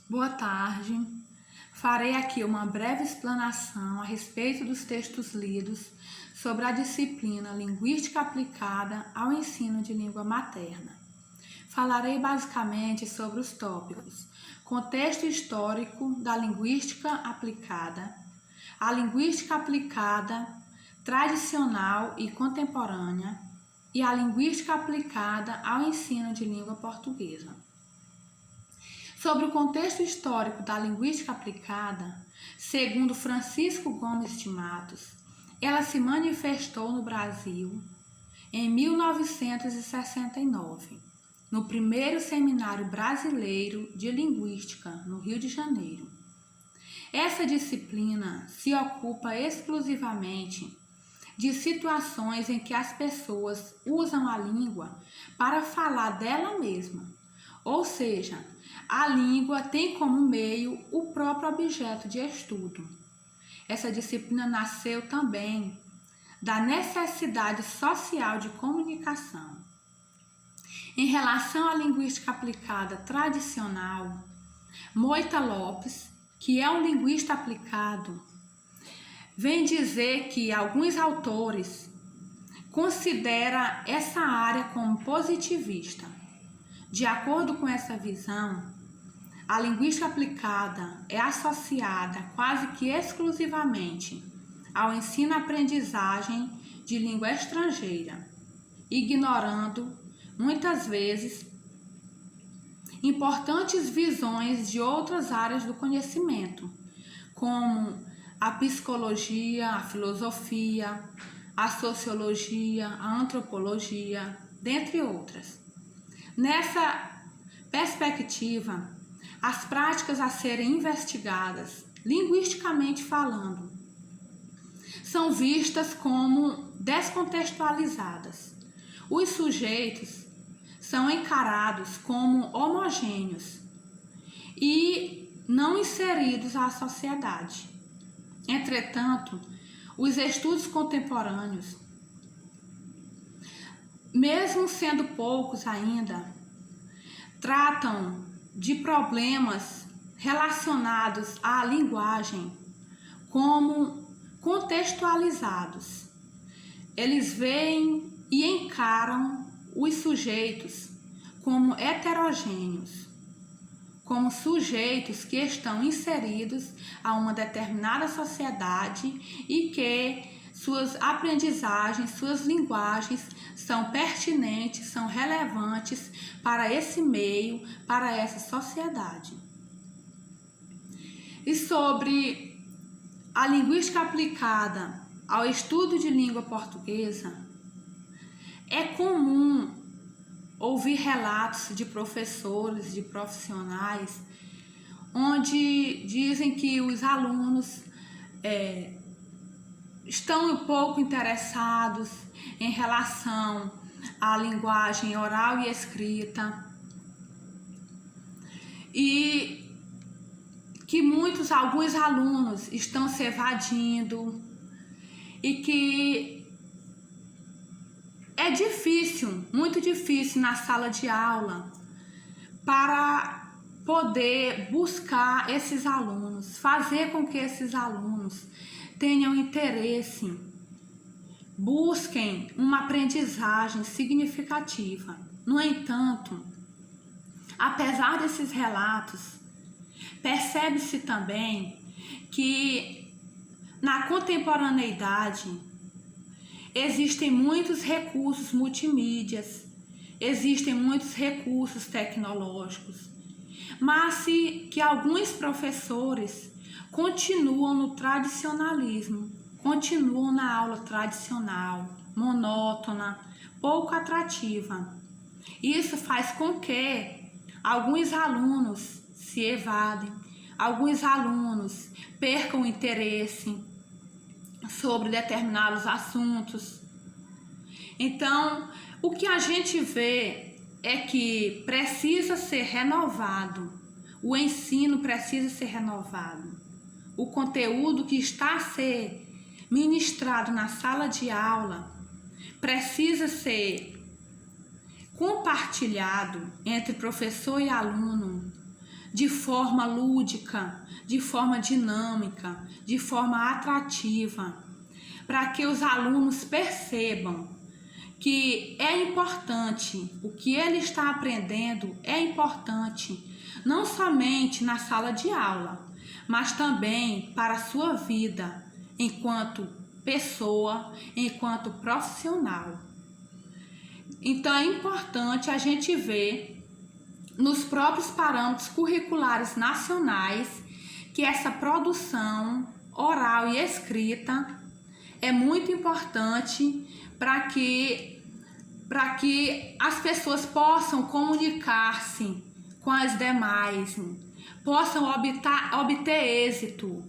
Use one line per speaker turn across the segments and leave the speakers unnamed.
Boa tarde. Farei aqui uma breve explanação a respeito dos textos lidos sobre a disciplina Linguística Aplicada ao Ensino de Língua Materna. Falarei basicamente sobre os tópicos: contexto histórico da linguística aplicada, a linguística aplicada tradicional e contemporânea e a linguística aplicada ao ensino de língua portuguesa. Sobre o contexto histórico da linguística aplicada, segundo Francisco Gomes de Matos, ela se manifestou no Brasil em 1969, no primeiro Seminário Brasileiro de Linguística, no Rio de Janeiro. Essa disciplina se ocupa exclusivamente de situações em que as pessoas usam a língua para falar dela mesma, ou seja, a língua tem como meio o próprio objeto de estudo. Essa disciplina nasceu também da necessidade social de comunicação. Em relação à linguística aplicada tradicional, Moita Lopes, que é um linguista aplicado, vem dizer que alguns autores consideram essa área como positivista. De acordo com essa visão, a linguística aplicada é associada quase que exclusivamente ao ensino-aprendizagem de língua estrangeira, ignorando, muitas vezes, importantes visões de outras áreas do conhecimento, como a psicologia, a filosofia, a sociologia, a antropologia, dentre outras. Nessa perspectiva, as práticas a serem investigadas, linguisticamente falando, são vistas como descontextualizadas. Os sujeitos são encarados como homogêneos e não inseridos à sociedade. Entretanto, os estudos contemporâneos, mesmo sendo poucos ainda, tratam de problemas relacionados à linguagem como contextualizados. Eles veem e encaram os sujeitos como heterogêneos, como sujeitos que estão inseridos a uma determinada sociedade e que suas aprendizagens, suas linguagens são pertinentes, são relevantes para esse meio, para essa sociedade. E sobre a linguística aplicada ao estudo de língua portuguesa, é comum ouvir relatos de professores, de profissionais, onde dizem que os alunos estão um pouco interessados em relação à linguagem oral e escrita, e que alguns alunos estão se evadindo, e que é difícil, muito difícil na sala de aula para poder buscar esses alunos, fazer com que esses alunos tenham interesse, busquem uma aprendizagem significativa. No entanto, apesar desses relatos, percebe-se também que na contemporaneidade existem muitos recursos multimídias, existem muitos recursos tecnológicos, mas que alguns professores continuam no tradicionalismo, continuam na aula tradicional, monótona, pouco atrativa. Isso faz com que alguns alunos se evadem, alguns alunos percam o interesse sobre determinados assuntos. Então, o que a gente vê é que precisa ser renovado, o ensino precisa ser renovado. O conteúdo que está a ser ministrado na sala de aula precisa ser compartilhado entre professor e aluno de forma lúdica, de forma dinâmica, de forma atrativa, para que os alunos percebam que é importante, o que ele está aprendendo é importante, não somente na sala de aula, mas também para a sua vida enquanto pessoa, enquanto profissional. Então é importante a gente ver nos próprios parâmetros curriculares nacionais que essa produção oral e escrita é muito importante para que as pessoas possam comunicar-se com as demais, possam obter êxito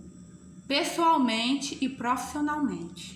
pessoalmente e profissionalmente.